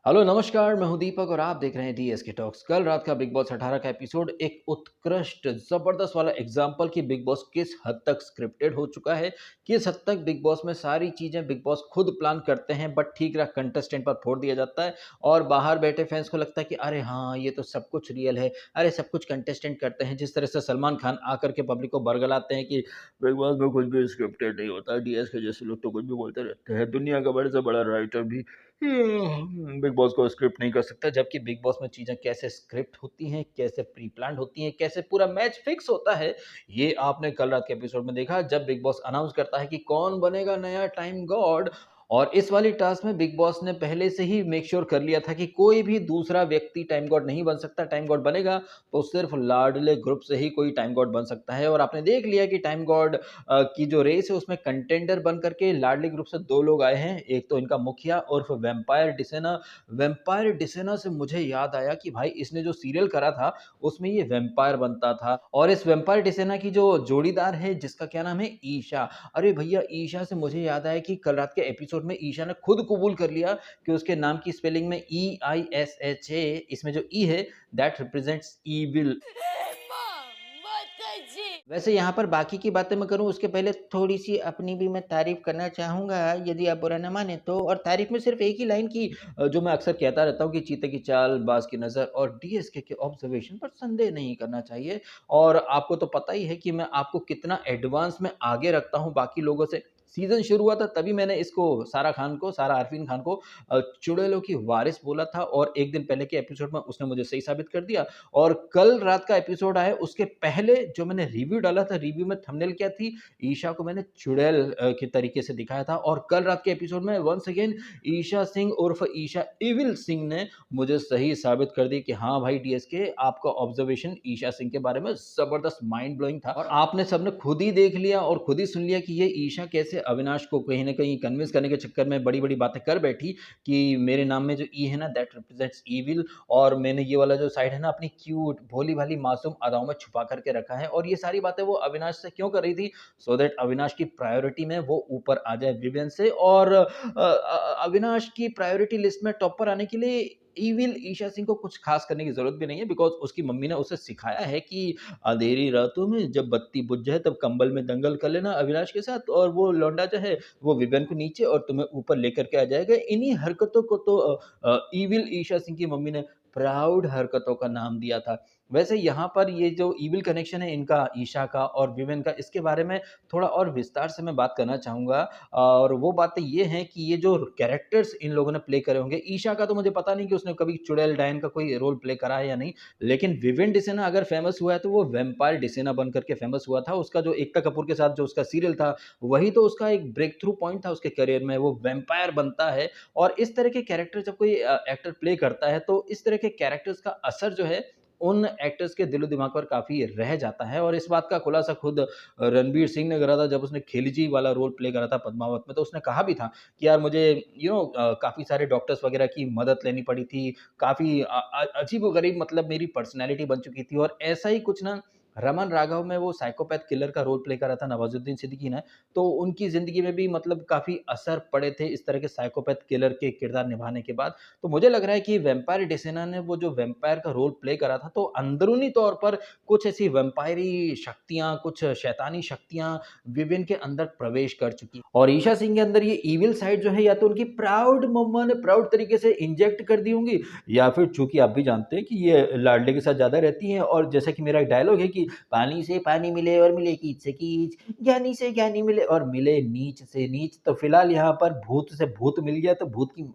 Hello नमस्कार, मैं हूं दीपक और आप देख रहे हैं डीएसके टॉक्स। कल रात का बिग बॉस 18 का एपिसोड एक उत्कृष्ट जबरदस्त वाला एग्जाम्पल कि बिग बॉस किस हद तक स्क्रिप्टेड हो चुका है, किस हद तक बिग बॉस में सारी चीजें बिग बॉस खुद प्लान करते हैं बट ठीक रहा कंटेस्टेंट पर फोड़ दिया जाता है और बाहर बैठे फैंस को लगता है कि अरे हाँ ये तो सब कुछ रियल है, अरे सब कुछ कंटेस्टेंट करते हैं। जिस तरह से सलमान खान आकर के पब्लिक को बरगलाते हैं कि बिग बॉस में कुछ भी स्क्रिप्टेड नहीं होता, डीएस के जैसे लोग तो कुछ भी बोलते रहते हैं, दुनिया का बड़े से बड़ा राइटर भी बिग बॉस को स्क्रिप्ट नहीं कर सकता। जबकि बिग बॉस में चीजें कैसे स्क्रिप्ट होती हैं, कैसे प्री प्लान होती हैं, कैसे पूरा मैच फिक्स होता है, ये आपने कल रात के एपिसोड में देखा जब बिग बॉस अनाउंस करता है कि कौन बनेगा नया टाइम गॉड। और इस वाली टास्क में बिग बॉस ने पहले से ही मेक श्योर कर लिया था कि कोई भी दूसरा व्यक्ति टाइम गॉड नहीं बन सकता। टाइम गॉड बनेगा तो सिर्फ लाडले ग्रुप से ही कोई टाइम गॉड बन सकता है। और आपने देख लिया कि टाइम गॉड की जो रेस है उसमें कंटेंडर बन करके लाडली ग्रुप से दो लोग आए हैं। एक तो इनका मुखिया उर्फ वेम्पायर डिसेना। वेम्पायर डिसेना से मुझे याद आया कि भाई इसने जो सीरियल करा था उसमें ये वेम्पायर बनता था। और इस वेम्पायर डिसेना की जो जोड़ीदार है जिसका क्या नाम है, ईशा। अरे भैया, ईशा से मुझे याद आया कि कल रात के एपिसोड में ईशा ने खुद कबूल कर लिया कि उसके नाम की स्पेलिंग में EISH है। इसमें जो ई है दैट रिप्रेजेंट्स ईविल। वैसे यहाँ पर बाकी की बातें मैं करूँ उसके पहले थोड़ी-सी अपनी भी मैं तारीफ़ करना चाहूँगा, यदि आप बुरा ना माने तो। और तारीफ़ में सिर्फ़ एक ही लाइन की जो मैं अक्सर कहता रहता हूँ कि चीते की चाल, बाज़ की नज़र और डीएसके के ऑब्ज़र्वेशन पर संदेह नहीं करना चाहिए। और आपको तो पता ही है कि मैं आपको कितना एडवांस में आगे रखता हूँ बाकी लोगों से। सीज़न शुरू हुआ था तभी मैंने इसको सारा आरफ़ीन खान को चुड़ैलों की वारिस बोला था और एक दिन पहले के एपिसोड में उसने मुझे सही साबित कर दिया। और कल रात का एपिसोड आया उसके पहले जो मैंने रिव्यू डाला था, रिव्यू में थंबनेल क्या थी, ईशा को मैंने चुड़ैल के तरीके से दिखाया था। और कल रात के एपिसोड में वंस अगेन ईशा सिंह उर्फ ईशा इविल सिंह ने मुझे सही साबित कर दी कि हाँ भाई डीएसके, आपका ऑब्जर्वेशन ईशा सिंह के बारे में जबरदस्त माइंड ब्लोइंग था। और आपने सबने खुद ही देख लिया और खुद ही सुन लिया कि ये ईशा कैसे अविनाश को कहीं ना कहीं कन्विंस करने के चक्कर में बड़ी बड़ी बातें कर बैठी कि मेरे नाम में जो ई है ना दैट रिप्रेजेंट्स ईविल। और मैंने ये वाला जो साइड है ना अपनी क्यूट भोली-भाली मासूम अदाओं में छुपा करके रखा है। और ये सारी बातें वो अविनाश से क्यों कर रही थी? सो दैट अविनाश की प्रायोरिटी में वो ऊपर आ जाए विवियन से। और अविनाश की प्रायोरिटी लिस्ट में टॉप पर आने के लिए इविल ईशा सिंह को कुछ खास करने की ज़रूरत भी नहीं है, बिकॉज़ उसकी मम्मी ने उसे सिखाया है कि अंधेरी रातों में जब बत्ती बुझ जाए तब कंबल में दंगल कर लेना अविनाश के साथ और वो लौंडा जो है वो विवियन को नीचे और तुम्हें ऊपर लेकर के आ जाएगा। इन्हीं हरकतों को तो इविल ईशा सिंह की मम्मी ने प्राउड हरकतों का नाम दिया था। वैसे यहाँ पर ये जो इविल कनेक्शन है इनका, ईशा का और विवेन का, इसके बारे में थोड़ा और विस्तार से मैं बात करना चाहूँगा। और वो बातें ये हैं कि ये जो कैरेक्टर्स इन लोगों ने प्ले करे होंगे, ईशा का तो मुझे पता नहीं कि उसने कभी चुड़ैल डायन का कोई रोल प्ले करा है या नहीं। लेकिन विवेन डिसेना अगर फेमस हुआ है तो वो वैम्पायर डिसेना बन करके फेमस हुआ था। उसका जो एकता कपूर के साथ जो उसका सीरियल था, वही तो उसका एक ब्रेक थ्रू पॉइंट था उसके करियर में, वो वैम्पायर बनता है। और इस तरह के कैरेक्टर जब कोई एक्टर प्ले करता है तो इस तरह के कैरेक्टर्स का असर जो है उन एक्टर्स के दिलो-दिमाग पर काफ़ी रह जाता है। और इस बात का खुलासा खुद रणवीर सिंह ने करा था जब उसने खिलजी वाला रोल प्ले करा था पद्मावत में। तो उसने कहा भी था कि यार मुझे काफ़ी सारे डॉक्टर्स वगैरह की मदद लेनी पड़ी थी। काफ़ी अजीबो-गरीब मतलब मेरी पर्सनैलिटी बन चुकी थी। और ऐसा ही कुछ ना रमन राघव में वो साइकोपैथ किलर का रोल प्ले करा था नवाज़ुद्दीन सिद्दीकी ने। तो उनकी ज़िंदगी में भी मतलब काफ़ी असर पड़े थे इस तरह के साइकोपैथ किलर के किरदार निभाने के बाद। तो मुझे लग रहा है कि वैम्पायर डिसेना ने वो जो वैम्पायर का रोल प्ले करा था तो अंदरूनी तौर पर कुछ ऐसी वैम्पायरी शक्तियाँ, कुछ शैतानी शक्तियाँ विवेन के अंदर प्रवेश कर चुकी। और ईशा सिंह के अंदर ये इविल साइड जो है या तो उनकी प्राउड मम्मा ने प्राउड तरीके से इंजेक्ट कर दी होंगी, या फिर चूँकि आप भी जानते हैं कि ये लाडले के साथ ज़्यादा रहती हैं। और जैसा कि मेरा एक डायलॉग है कि पानी से पानी मिले और मिले कीच से कीच, ज्ञानी से ज्ञानी मिले और मिले नीच से नीच। तो फिलहाल यहाँ पर भूत से भूत मिल गया तो भूत की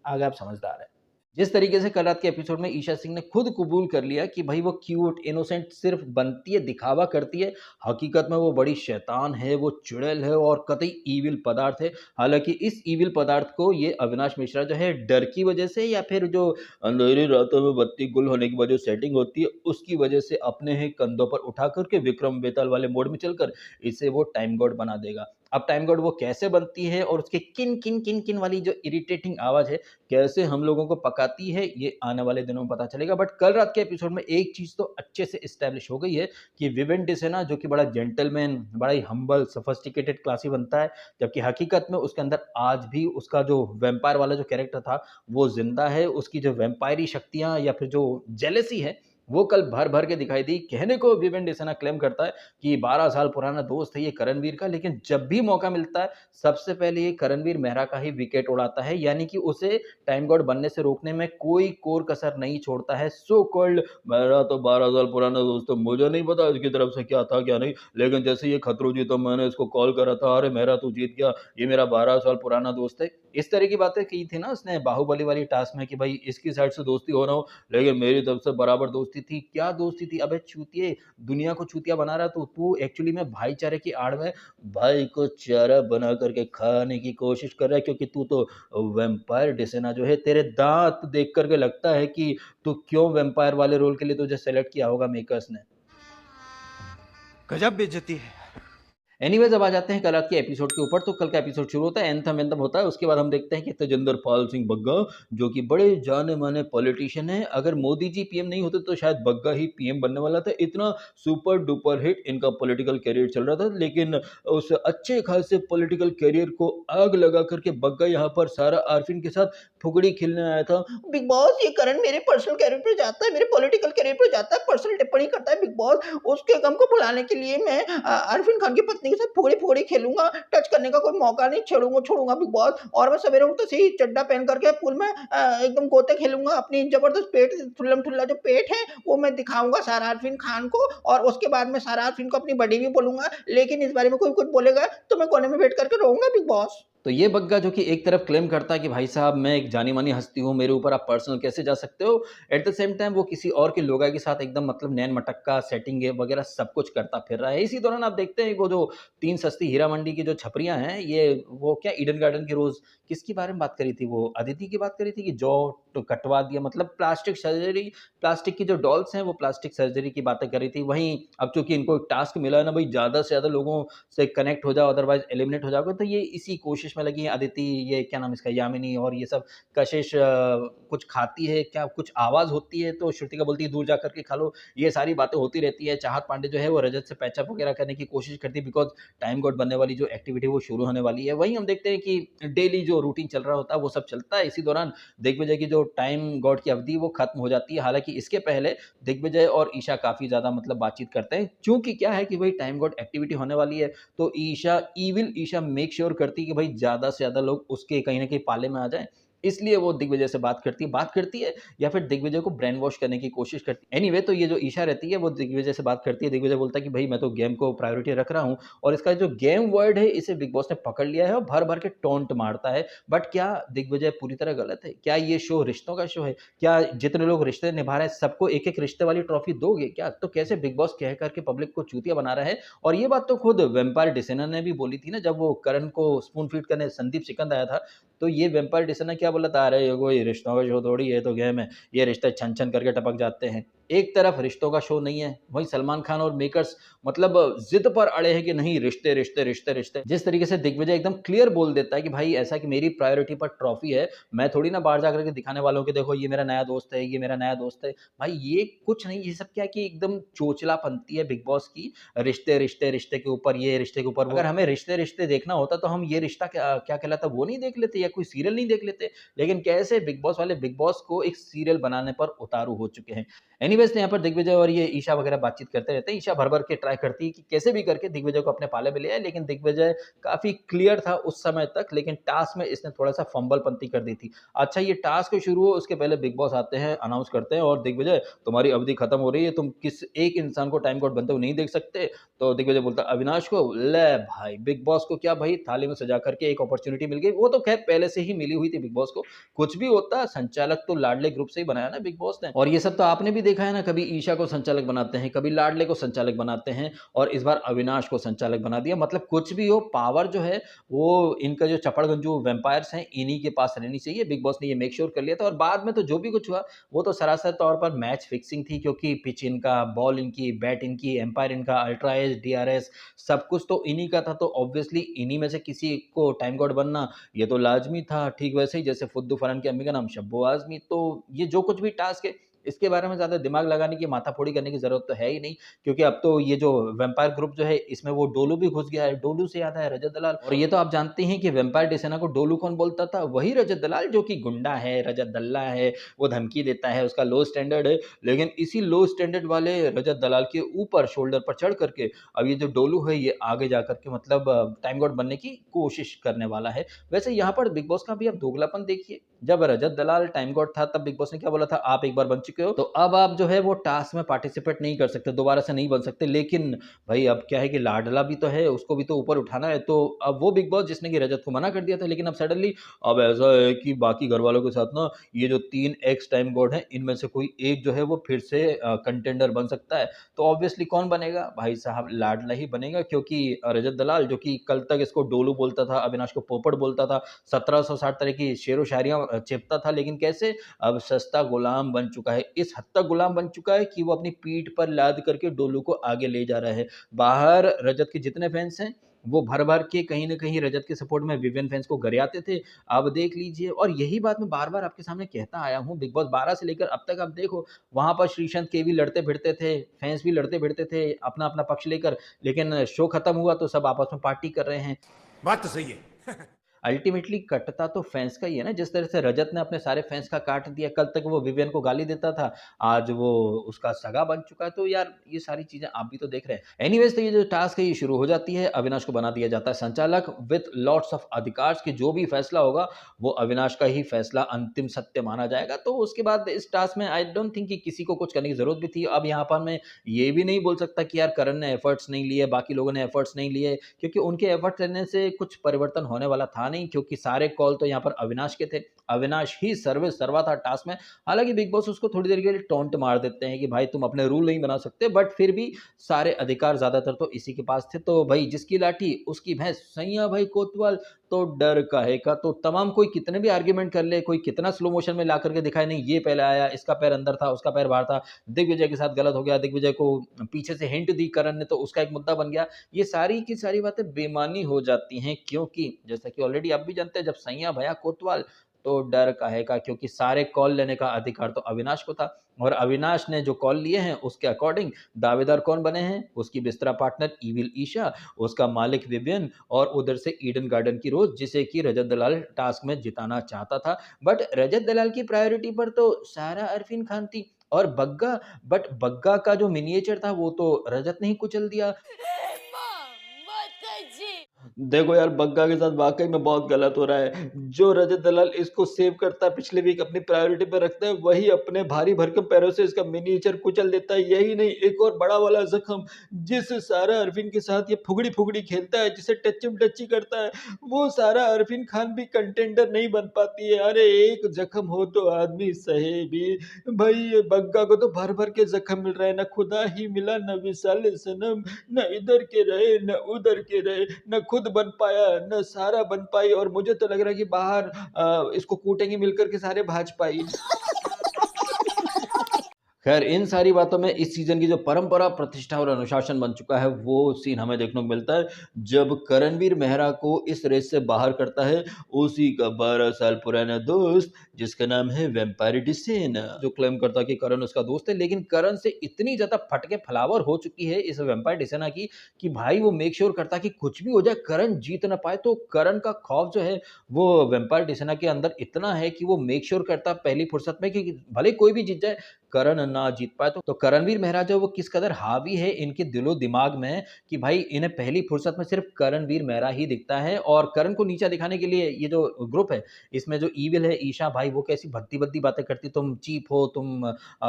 आगे आप समझदार हैं। जिस तरीके से कल रात के एपिसोड में ईशा सिंह ने खुद कबूल कर लिया कि भाई वो क्यूट, इनोसेंट सिर्फ बनती है, दिखावा करती है, हकीकत में वो बड़ी शैतान है, वो चुड़ैल है और कतई ईविल पदार्थ है। हालाँकि इस ईविल पदार्थ को ये अविनाश मिश्रा जो है डर की वजह से या फिर जो अंधेरी रातों में बत्ती गुल होने की वजह सेटिंग होती है, उसकी वजह से अपने ही कंधों पर उठा कर के विक्रम बेताल वाले मोड में चलकर इसे वो टाइम गॉड बना देगा। अब टाइम गॉड वो कैसे बनती है और उसके किन किन किन किन वाली जो इरिटेटिंग आवाज़ है, कैसे हम लोगों को पकाती है, ये आने वाले दिनों में पता चलेगा। बट कल रात के एपिसोड में एक चीज़ तो अच्छे से एस्टैब्लिश हो गई है कि विवेन डिसेना जो कि बड़ा जेंटलमैन, बड़ा ही हम्बल, सोफिस्टिकेटेड, क्लासी बनता है, जबकि हकीकत में उसके अंदर आज भी उसका जो वैम्पायर वाला जो कैरेक्टर था, वो ज़िंदा है। उसकी जो वैम्पायरी शक्तियाँ या फिर जो जेलसी है, वो कल भर-भर के दिखाई दी। कहने को विवेन डिसेना क्लेम करता है कि 12 साल पुराना दोस्त है ये करणवीर का, लेकिन जब भी मौका मिलता है, सबसे पहले ये करणवीर मेहरा का ही विकेट उड़ाता है, यानी कि उसे टाइम गॉड बनने से रोकने में कोई कोर-कसर नहीं छोड़ता है। सो कॉल्ड मेरा तो 12 साल पुराना दोस्त है, मुझे नहीं पता इसकी तरफ से क्या था, क्या नहीं, लेकिन जैसे ये खतरू जीता, मैंने इसको कॉल करा था, "अरे मेहरा तू जीत गया, ये मेरा 12 साल पुराना दोस्त है।" इस तरह की बातें की थी ना उसने बाहुबली वाली टास्क में कि भाई इसकी साइड से दोस्ती हो ना हो, लेकिन मेरी तरफ से बराबर दोस्ती थी। क्या दोस्ती थी? अबे चूतिए, दुनिया को चूतिया बना रहा तू। तू एक्चुअली में भाईचारे की आड़ में भाई को चारा बना करके खाने की कोशिश कर रहा है, क्योंकि तू तो वैम्पायर डिसेना जो है, तेरे दाँत देख कर के लगता है कि तू क्यों वैम्पायर वाले रोल के लिए तुझे सेलेक्ट किया होगा मेकर्स ने। गजब बेइज्जती है। एनीवेज अब आ जाते हैं कल रात के एपिसोड के ऊपर। तो कल का एपिसोड शुरू होता है, एंथम वेंथम होता है, उसके बाद हम देखते हैं कि तेजिंदर पाल सिंह बग्गा जो कि बड़े जाने-माने पॉलिटिशियन हैं, अगर मोदी जी पीएम नहीं होते तो शायद बग्गा ही पीएम बनने वाला था। इतना सुपर डुपर हिट इनका पॉलिटिकल करियर चल रहा था, लेकिन उस अच्छे खासे पॉलिटिकल करियर को आग लगा करके बग्गा यहाँ पर सारा आरफिन के साथ फुगड़ी खेलने आया था। बिग बॉस ये करण मेरे पर्सनल करियर पे जाता है, मेरे पॉलिटिकल करियर पे जाता है, पर्सनल टिप्पणी करता है बिग बॉस, उसके गम को भुलाने के लिए मैं आरफिन खान की पत्नी के साथ फुगड़ी-फुगड़ी खेलूँगा, टच करने का कोई मौका नहीं छोड़ूँगा बिग बॉस, और मैं सवेरे उठते से ही चड्डा पहन करके पूल में एकदम गोते खेलूँगा, अपनी जबरदस्त पेट ठुल्लम-ठुल्ला जो पेट है, वो मैं दिखाऊँगा सारा आरफिन खान को, और उसके बाद मैं सारा आरफिन को अपनी बड़ी भी बोलूँगा, लेकिन इस बारे में कोई कुछ बोलेगा तो मैं कोने में बैठ करके रोऊँगा बिग बॉस। तो ये बग्गा जो कि एक तरफ क्लेम करता है कि भाई साहब मैं एक जानी-मानी हस्ती हूँ, मेरे ऊपर आप पर्सनल कैसे जा सकते हो? एट द सेम टाइम वो किसी और के लोगा के साथ एकदम मतलब नैन-मटक्का सेटिंग वगैरह सब कुछ करता फिर रहा है। इसी दौरान आप देखते हैं वो जो 3 सस्ती हीरा मंडी की जो छपरियाँ हैं, ये वो क्या ईडन गार्डन की रोज़ किसके बारे में बात करी थी वो? अदिति की बात करी थी कि जौ तो कटवा दिया, मतलब प्लास्टिक सर्जरी, प्लास्टिक की जो डॉल्स हैं वो प्लास्टिक सर्जरी की बातें कर रही थी। वहीं अब चूँकि इनको एक टास्क मिला है ना भई, ज़्यादा से ज़्यादा लोगों से कनेक्ट हो जाओ अदरवाइज़ एलिमिनेट हो जाओगे, तो ये इसी कोशिश में लगी हैं अदिति, ये क्या नाम है इसका, यामिनी और ये सब। कशिश कुछ खाती है क्या, कुछ आवाज़ होती है तो श्रुतिका बोलती है दूर जा कर के खा लो। ये सारी बातें होती रहती है। चाहत पांडे जो है वो रजत से पैचअप वगैरह करने की कोशिश करती है, बिकॉज़ टाइम गॉड बनने वाली जो एक्टिविटी वो शुरू होने वाली है। वहीं हम देखते हैं कि डेली जो रूटीन चल रहा होता है वो सब चलता है। इसी दौरान दिग्विजय की जो टाइम गॉड की अवधि वो खत्म हो जाती है। हालाँकि इसके पहले दिग्विजय और ईशा काफ़ी ज़्यादा मतलब बातचीत करते हैं। चूँकि क्या है कि भई टाइम गॉड एक्टिविटी होने वाली है, तो Isha evil Isha make sure करती है कि भाई ज़्यादा से ज़्यादा लोग उसके कहीं न कहीं पाले में आ जाएँ। इसलिए वो दिग्विजय से बात करती है या फिर दिग्विजय को ब्रेन वॉश करने की कोशिश करती है। एनीवे तो ये जो ईशा रहती है वो दिग्विजय से बात करती है। दिग्विजय बोलता है कि भई मैं तो गेम को प्रायोरिटी रख रहा हूँ, और इसका जो गेम वर्ड है इसे बिग बॉस ने पकड़ लिया है और भर-भर के टॉन्ट मारता है। बट क्या दिग्विजय पूरी तरह गलत है? क्या ये शो रिश्तों का शो है? क्या जितने लोग रिश्ते निभा रहे हैं सबको एक-एक रिश्ते वाली ट्रॉफी दोगे क्या? तो कैसे बिग बॉस कह कर के पब्लिक को चूतिया बना रहा है? और ये बात तो खुद वैम्पायर डिसेना ने भी बोली थी ना, जब वो करण को स्पून फीड करने संदीप सिकंद आया था, तो ये वैम्पायर डिसेना क्या बोला था, "अरे ये कोई रिश्तों का शो थोड़ी है, ये तो गेम है, ये रिश्ते छन-छन करके टपक जाते हैं।" एक तरफ रिश्तों का शो नहीं है, वहीं सलमान खान और मेकर्स मतलब ज़िद पर अड़े हैं कि नहीं रिश्ते, रिश्ते, रिश्ते, रिश्ते। जिस तरीके से दिग्विजय एकदम क्लियर बोल देता है कि भाई ऐसा कि मेरी प्रायोरिटी पर ट्रॉफी है, मैं थोड़ी ना बाहर जाकर के दिखाने वाला हूँ कि देखो ये मेरा नया दोस्त है, ये मेरा नया दोस्त है। भाई ये कुछ नहीं, ये सब क्या है कि एकदम चोचलापंती है बिग बॉस की, रिश्ते, रिश्ते, रिश्ते के ऊपर ये, रिश्ते के ऊपर वो। अगर हमें रिश्ते, रिश्ते देखना होता तो हम ये रिश्ता क्या क्या कहलाता वो नहीं देख लेते, या कोई सीरियल नहीं देख लेते। लेकिन कैसे बिग बॉस वाले बिग बॉस को एक सीरियल बनाने पर उतारू हो चुके हैं। एनीवेज़ तो यहाँ पर दिग्विजय और ये ईशा वगैरह बातचीत करते रहते हैं। ईशा भर-भर के ट्राई करती है कि कैसे भी करके दिग्विजय को अपने पाले में ले आए, लेकिन दिग्विजय काफ़ी क्लियर था उस समय तक, लेकिन टास्क में इसने थोड़ा-सा फंबलपंती कर दी थी। अच्छा ये टास्क शुरू हो उसके पहले बिग बॉस आते हैं, अनाउंस करते हैं, और दिग्विजय तुम्हारी अवधि खत्म हो रही है, तुम किस एक इंसान को टाइम कोड बनते हुए नहीं देख सकते। तो दिग्विजय बोलता है अविनाश को, ले भाई बिग बॉस को क्या भाई थाली में सजा करके एक अपॉर्च्युनिटी मिल गई। वो तो खैर पहले से ही मिली हुई थी बिग बॉस को। कुछ भी होता संचालक तो लाडले ग्रुप से ही बनाया ना बिग बॉस ने। और ये सब तो आपने भी देखा देखा है ना, कभी ईशा को संचालक बनाते हैं, कभी लाडले को संचालक बनाते हैं और इस बार अविनाश को संचालक बना दिया। मतलब कुछ भी हो, पावर जो है वो इनका जो चपड़गंजू वैम्पायर्स हैं इन्हीं के पास रहनी चाहिए। बिग बॉस ने ये मेक श्योर कर लिया था और बाद में तो जो भी कुछ हुआ वो तो सरासर तौर पर मैच फिक्सिंग थी, क्योंकि पिच इनका, बॉल इनकी, बैट इनकी, एम्पायर इनका, अल्ट्रा एज, डीआरएस सब कुछ तो इन्हीं का था। तो ऑब्वियसली इन्हीं में से किसी को टाइम गॉड बनना ये तो लाजमी था। ठीक वैसे ही जैसे फुद्दू फरहान की अम्मी का नाम शब्बो आज़मी। तो ये जो कुछ भी टास्क है इसके बारे में ज़्यादा दिमाग लगाने की, माथाफोड़ी करने की ज़रूरत तो है ही नहीं, क्योंकि अब तो ये जो वैम्पायर ग्रुप जो है इसमें वो डोलू भी घुस गया है। डोलू से याद है रजत दलाल, और ये तो आप जानते हैं कि वैम्पायर डेसेना को डोलू कौन बोलता था? वही रजत दलाल, जो कि गुंडा है, रजत दल्ला है, वो धमकी देता है, उसका लो स्टैंडर्ड है। लेकिन इसी लो स्टैंडर्ड वाले रजत दलाल के ऊपर शोल्डर पर चढ़ करके अब ये जो डोलू है ये आगे जा करके मतलब टाइम गॉड बनने की कोशिश करने वाला है। वैसे यहाँ पर बिग बॉस का भी अब दोगलापन देखिए। जब रजत दलाल टाइम गॉड था तब बिग बॉस ने क्या बोला था, आप एक बार बन चुके हो तो अब आप जो है वो टास्क में पार्टिसिपेट नहीं कर सकते, दोबारा से नहीं बन सकते। लेकिन भाई अब क्या है कि लाडला भी तो है, उसको भी तो ऊपर उठाना है। तो अब वो बिग बॉस जिसने कि रजत को मना कर दिया था, लेकिन अब सडनली अब ऐसा है कि बाकी घर वालों के साथ ना ये जो 3 एक्स टाइम गॉड हैं इनमें से कोई एक जो है वो फिर से कंटेंडर बन सकता है। तो ऑब्वियसली कौन बनेगा? भाई साहब लाडला ही बनेगा, क्योंकि रजत दलाल जो कि कल तक इसको डोलू बोलता था, अविनाश को पोपट बोलता था, 1760 तरह की शेरो शायरियां चिपता था, लेकिन कैसे अब सस्ता गुलाम बन चुका है। इस हद तक गुलाम बन चुका है कि वो अपनी पीठ पर लाद करके डोलू को आगे ले जा रहा है। बाहर रजत के जितने फैंस हैं वो भर-भर के कहीं न कहीं रजत के सपोर्ट में विवियन फैंस को गरियाते थे। अब देख लीजिए, और यही बात मैं बार-बार आपके सामने कहता आया हूँ, बिग बॉस 12 से लेकर अब तक आप देखो, वहाँ पर श्रीसंत के भी लड़ते-भिड़ते थे, फैंस भी लड़ते-भिड़ते थे अपना-अपना पक्ष लेकर, लेकिन शो खत्म हुआ तो सब आपस में पार्टी कर रहे हैं। बात तो सही है। अल्टीमेटली कटता तो फैंस का ही है ना। जिस तरह से रजत ने अपने सारे फैंस का काट दिया, कल तक वो विवियन को गाली देता था, आज वो उसका सगा बन चुका है। तो यार ये सारी चीजें आप भी तो देख रहे हैं। एनीवेज, तो ये जो टास्क है ये शुरू हो जाती है। अविनाश को बना दिया जाता है संचालक विथ लॉट्स ऑफ अधिकार, कि जो भी फैसला होगा वो अविनाश का ही फैसला अंतिम सत्य माना जाएगा। तो उसके बाद इस टास्क में आई डोंट थिंक कि किसी को कुछ करने की जरूरत भी थी। अब यहाँ पर मैं ये भी नहीं बोल सकता कि यार करण ने एफर्ट्स नहीं लिए, बाकी लोगों ने एफर्ट्स नहीं लिए, क्योंकि उनके एफर्ट्स लेने से कुछ परिवर्तन होने वाला था नहीं, क्योंकि सारे कॉल तो यहाँ पर अविनाश के थे। अविनाश ही सर्वे सर्वा था टास्क में। हालांकि बिग बॉस उसको थोड़ी देर के लिए टोंट मार देते हैं कि भाई तुम अपने रूल नहीं बना सकते, बट फिर भी सारे अधिकार ज्यादातर तो इसी के पास थे। तो भाई जिसकी लाठी उसकी भैंस, सैया भाई कोतवाल, तो डर काहे का। तो तमाम कोई कितने भी आर्ग्यूमेंट कर ले, कोई कितना स्लो मोशन में ला करके दिखाए, नहीं ये पहले आया, इसका पैर अंदर था, उसका पैर बाहर था, दिग्विजय के साथ गलत हो गया, दिग्विजय को पीछे से हिंट दी करण ने तो उसका एक मुद्दा बन गया। ये सारी की सारी बातें बेमानी हो जाती हैं, क्योंकि जैसा कि ऑलरेडी आप भी जानते हैं, जब सैया भया कोतवाल तो डर काहे का, क्योंकि सारे कॉल लेने का अधिकार तो अविनाश को था। और अविनाश ने जो कॉल लिए हैं उसके अकॉर्डिंग दावेदार कौन बने हैं? उसकी बिस्तरा पार्टनर इविल ईशा, उसका मालिक विवियन, और उधर से ईडन गार्डन की रोज, जिसे कि रजत दलाल टास्क में जिताना चाहता था। बट रजत दलाल की प्रायोरिटी पर तो सारा अरफीन खान थी और बग्गा। बट बग्गा का जो मिनिएचर था वो तो रजत ने ही कुचल दिया। देखो यार, बग्गा के साथ वाकई में बहुत गलत हो रहा है। जो रजत दलाल इसको सेव करता है, पिछले वीक अपनी प्रायोरिटी पे रखता है, वही अपने भारी भरकम पैरों से इसका मिनिएचर कुचल देता है। यही नहीं, एक और बड़ा वाला जख्म, जिस सारा अरफीन के साथ ये फुगड़ी फुगड़ी खेलता है, जिसे टच्चम टच्ची करता है, वो सारा अरफीन खान भी कंटेंडर नहीं बन पाती है। अरे एक जख्म हो तो आदमी सहे भी। भाई ये बग्गा को तो भर भर के जख्म मिल रहा है, न खुदा ही मिला, न विशाल सनम, न इधर के रहे न उधर के रहे, न खुद बन पाया न सारा बन पाई, और मुझे तो लग रहा है कि बाहर इसको कूटेंगे मिलकर के सारे भाजपाई। खैर इन सारी बातों में इस सीजन की जो परंपरा, प्रतिष्ठा और अनुशासन बन चुका है वो सीन हमें देखने को मिलता है जब करणवीर मेहरा को इस रेस से बाहर करता है उसी का 12 साल पुराना दोस्त, जिसका नाम है वैम्पायर डिसेना, जो क्लेम करता है कि करण उसका दोस्त है। लेकिन करण से इतनी ज्यादा फटके फलावर हो चुकी है इस वैम्पायर डिसेना की कि भाई वो मेक श्योर करता है कि कुछ भी हो जाए करण जीत ना पाए। तो करण का खौफ जो है वो वैम्पायर डिसेना के अंदर इतना है कि वो मेक श्योर करता है पहली फुर्सत में कि भले कोई भी जीत जाए करण ना जीत पाए। तो करणवीर मेहरा जो वो किस कदर हावी है इनके दिलो दिमाग में कि भाई इन्हें पहली फुर्सत में सिर्फ करणवीर मेहरा ही दिखता है। और करण को नीचा दिखाने के लिए ये जो ग्रुप है इसमें जो ईविल है ईशा, भाई वो कैसी भद्दी भद्दी बातें करती, तुम चीप हो, तुम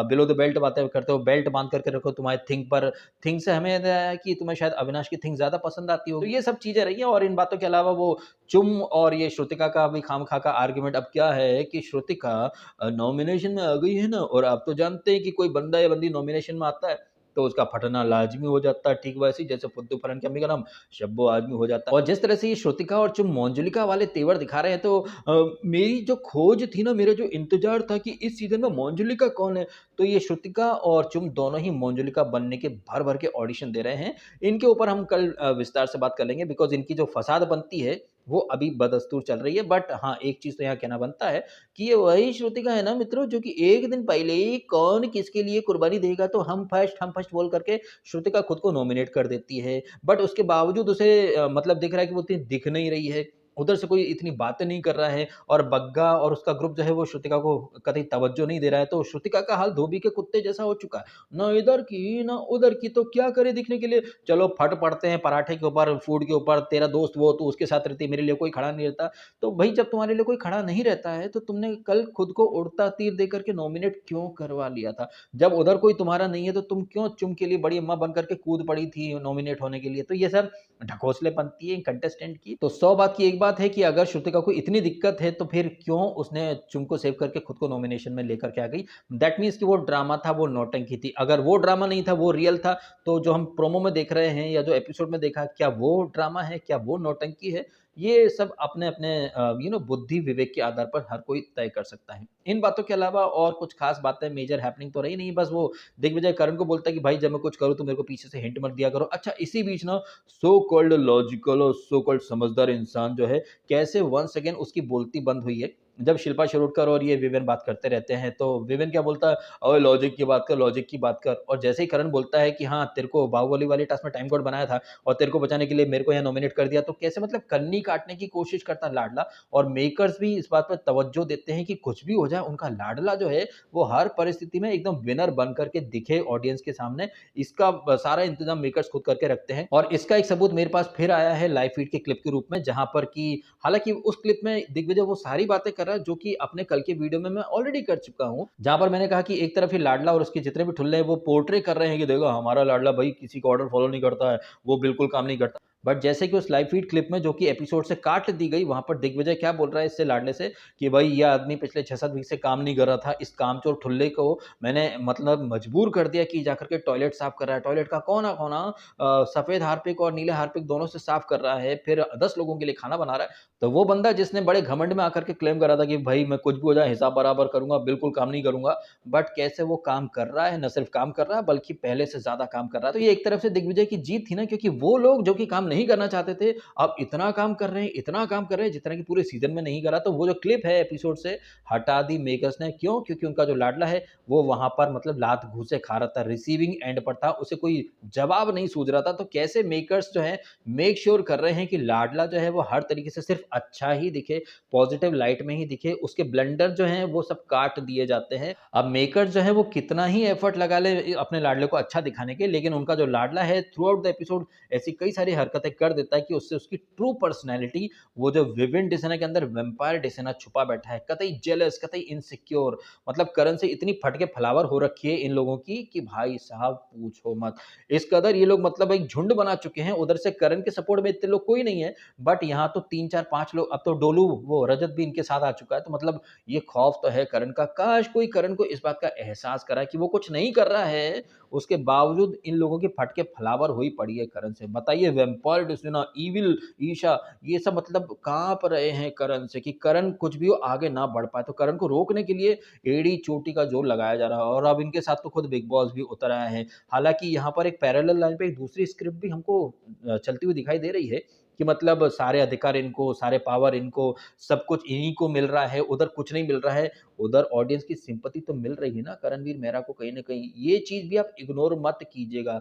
बिलो द बेल्ट बातें करते हो, बेल्ट बांध करके रखो तुम्हारे थिंग पर। थिंग से हमें याद आया कि तुम्हें शायद अविनाश की थिंग ज्यादा पसंद आती हो। तो ये सब चीजें रही है, और इन बातों के अलावा वो चुम और ये श्रुतिका का भी खामखा का आर्गुमेंट अब क्या है कि श्रुतिका नॉमिनेशन में आ गई है ना, और आप तो जानते हैं कि कोई बंदा या बंदी नॉमिनेशन में आता है तो उसका फटना लाजमी हो जाता है, ठीक वैसे ही जैसे फुद्दू फरहान की अम्मी का नाम शब्बो आदमी हो जाता है। और जिस तरह से ये श्रुतिका और चुम मंजुलिका वाले तेवर दिखा रहे हैं तो मेरी जो खोज थी ना, मेरा जो इंतजार था कि इस सीजन में मंजुलिका कौन है, तो ये श्रुतिका और चुम दोनों ही मंजुलिका बनने के भर भर के ऑडिशन दे रहे हैं। इनके ऊपर हम कल विस्तार से बात कर लेंगे, बिकॉज इनकी जो फसाद बनती है वो अभी बदस्तूर चल रही है। बट हाँ, एक चीज तो यहाँ कहना बनता है कि ये वही श्रुतिका है ना मित्रों, जो कि एक दिन पहले ही कौन किसके लिए कुर्बानी देगा तो हम फर्स्ट बोल करके श्रुतिका खुद को नॉमिनेट कर देती है। बट उसके बावजूद उसे मतलब दिख रहा है कि वो इतनी दिख नहीं रही है, उधर से कोई इतनी बातें नहीं कर रहा है, और बग्गा और उसका ग्रुप जो है वो श्रुतिका को कतई तवज्जो नहीं दे रहा है। तो श्रुतिका का हाल धोबी के कुत्ते जैसा हो चुका है, ना इधर की ना उधर की, तो क्या करे दिखने के लिए। चलो फट पड़ते हैं पराठे के ऊपर, फूड के ऊपर, तेरा दोस्त वो तो उसके साथ रहती, मेरे लिए कोई खड़ा नहीं रहता। तो भाई जब तुम्हारे लिए कोई खड़ा नहीं रहता है तो तुमने कल खुद को उड़ता तीर दे करके नॉमिनेट क्यों करवा लिया था? जब उधर कोई तुम्हारा नहीं है तो तुम क्यों चुम के लिए बड़ी अम्मा बन करके कूद पड़ी थी नॉमिनेट होने के लिए? तो ये सब ढकोसलेपंती है कंटेस्टेंट की। तो 100 बात की एक बात है कि अगर श्रुतिका को इतनी दिक्कत है तो फिर क्यों उसने चुम को सेव करके खुद को नॉमिनेशन में लेकर के आ गई? दैट मीन्स कि वो ड्रामा था, वो नौटंकी थी। अगर वो ड्रामा नहीं था, वो रियल था, तो जो हम प्रोमो में देख रहे हैं या जो एपिसोड में देखा, क्या वो ड्रामा है, क्या वो नौटंकी है? ये सब अपने अपने बुद्धि विवेक के आधार पर हर कोई तय कर सकता है। इन बातों के अलावा और कुछ खास बातें मेजर हैपनिंग तो रही नहीं, बस वो दिग्विजय करण को बोलता है कि भाई जब मैं कुछ करूँ तो मेरे को पीछे से हिंट मत दिया करो। अच्छा, इसी बीच ना सो कॉल्ड लॉजिकल और सो कॉल्ड समझदार इंसान जो है, कैसे वंस अगेन उसकी बोलती बंद हुई है। जब शिल्पा शिरोडकर और ये विवेन बात करते रहते हैं तो विवेन क्या बोलता है, ओए लॉजिक की बात कर, लॉजिक की बात कर। और जैसे ही करण बोलता है कि हाँ तेरे को बाहुबली वाली टास्क में टाइम कोड बनाया था और तेरे को बचाने के लिए मेरे को यहाँ नॉमिनेट कर दिया, तो कैसे मतलब कन्नी काटने की कोशिश करता लाडला। और मेकर्स भी इस बात पर तवज्जो देते हैं कि कुछ भी हो जाए उनका लाडला जो है वो हर परिस्थिति में एकदम विनर बन करके दिखे ऑडियंस के सामने। इसका सारा इंतजाम मेकर्स खुद करके रखते हैं। और इसका एक सबूत मेरे पास फिर आया है लाइव फीड के क्लिप के रूप में, जहां पर कि हालांकि उस क्लिप में दिग्विजय वो सारी बातें कर रहा है जो कि अपने कल के वीडियो में मैं ऑलरेडी कर चुका हूं, जहां पर मैंने कहा कि एक तरफ ही लाडला और उसके जितने भी ठुल्ले हैं वो पोर्ट्रे कर रहे हैं कि देखो हमारा लाडला भाई किसी का ऑर्डर फॉलो नहीं करता है, वो बिल्कुल काम नहीं करता। बट जैसे कि उस लाइव फीड क्लिप में जो कि एपिसोड से काट दी गई, वहां पर दिग्विजय क्या बोल रहा है इससे लाडले से कि भाई ये आदमी पिछले 6-7 वीक से काम नहीं कर रहा था, इस कामचोर ठुल्ले को मैंने मतलब मजबूर कर दिया कि जाकर के टॉयलेट साफ कर रहा है। टॉयलेट का कोना कोना सफेद हार्पिक और नीले हार्पिक दोनों से साफ कर रहा है, फिर 10 लोगों के लिए खाना बना रहा है। तो वो बंदा जिसने बड़े घमंड में आकर के क्लेम करा था कि भाई मैं कुछ भी हो जाए हिसाब बराबर करूंगा, बिल्कुल काम नहीं करूंगा, बट कैसे वो काम कर रहा है, न सिर्फ काम कर रहा है बल्कि पहले से ज्यादा काम कर रहा है। तो ये एक तरफ से दिग्विजय की जीत थी ना, क्योंकि वो लोग जो कि काम नहीं करना चाहते थे अब इतना काम कर रहे हैं, इतना काम कर रहे हैं जितना कि पूरे सीजन में नहीं करा। तो वो जो क्लिप है एपिसोड से हटा दी मेकर्स ने, क्यों? क्योंकि उनका जो लाडला है वो वहां पर मतलब लात घूसे खा रहा था, रिसीविंग एंड पर था, उसे कोई जवाब नहीं सूझ रहा था। तो कैसे मेकर्स जो है मेक श्योर कर रहे हैं कि लाडला जो है वो हर तरीके से सिर्फ अच्छा ही दिखे, पॉजिटिव लाइट में ही दिखे, उसके ब्लंडर जो हैं वो सब काट दिए जाते हैं। अब मेकर्स जो है वो कितना ही एफर्ट लगा ले अपने लाडले को अच्छा दिखाने के, लेकिन उनका जो लाडला है थ्रू आउट द एपिसोड ऐसी कई सारी हरकतें कर देता है कि उससे उसकी ट्रू पर्सनैलिटी, वो जो विविन डिसेना के अंदर वेम्पायर डिसेना छुपा बैठा है, कतई जेलस, कतई इनसिक्योर, मतलब करण से इतनी फटके फलावर हो रखी है इन लोगों की कि भाई साहब पूछो मत। इस कदर ये लोग मतलब एक झुंड बना चुके हैं। उधर से करण के सपोर्ट में इतने लोग कोई नहीं है, बट यहाँ तो 3-4-5 लोग, अब तो डोलू वो रजत भी इनके साथ आ चुका है। तो मतलब ये खौफ तो है करण का। काश कोई करण को इस बात का एहसास करा कि वो कुछ नहीं कर रहा है, उसके बावजूद इन लोगों की फटके फलावर हुई पड़ी है करण से। बताइए वेम्पायर डिसेना, इविल ईशा, ये सब मतलब कांप रहे हैं करण से कि करण कुछ भी हो आगे ना बढ़ पाए। तो करण को रोकने के लिए एड़ी चोटी का जोर लगाया जा रहा है, और अब इनके साथ तो खुद बिग बॉस भी उतर आया है। हालांकि यहाँ पर एक पैरेलल लाइन पे एक दूसरी स्क्रिप्ट भी हमको चलती हुई दिखाई दे रही है कि मतलब सारे अधिकार इनको, सारे पावर इनको, सब कुछ इन्हीं को मिल रहा है, उधर कुछ नहीं मिल रहा है। उधर ऑडियंस की सिंपैथी तो मिल रही है ना करणवीर मेहरा को कहीं न कहीं। ये चीज़ भी आप इग्नोर मत कीजिएगा।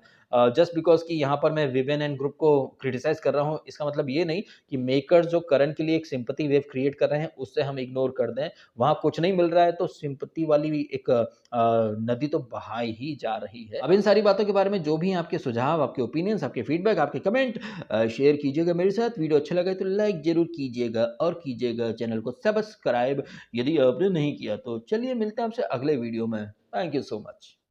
जस्ट बिकॉज़ कि यहाँ पर मैं विवेन एंड ग्रुप को क्रिटिसाइज़ कर रहा हूँ, इसका मतलब ये नहीं कि मेकर्स जो करण के लिए एक सिंपैथी वेव क्रिएट कर रहे हैं, उससे हम इग्नोर कर दें। वहाँ कुछ नहीं मिल रहा है तो सिंपैथी वाली भी एक नदी तो बहाई ही जा रही है। अब इन सारी बातों के बारे में जो भी आपके सुझाव, आपके ओपिनियंस, आपके फीडबैक, आपके कमेंट शेयर कीजिएगा मेरे साथ। वीडियो अच्छा लगा तो लाइक ज़रूर कीजिएगा और कीजिएगा चैनल को सब्सक्राइब यदि आपने नहीं किया तो। चलिए मिलते हैं आपसे अगले वीडियो में। Thank you so much.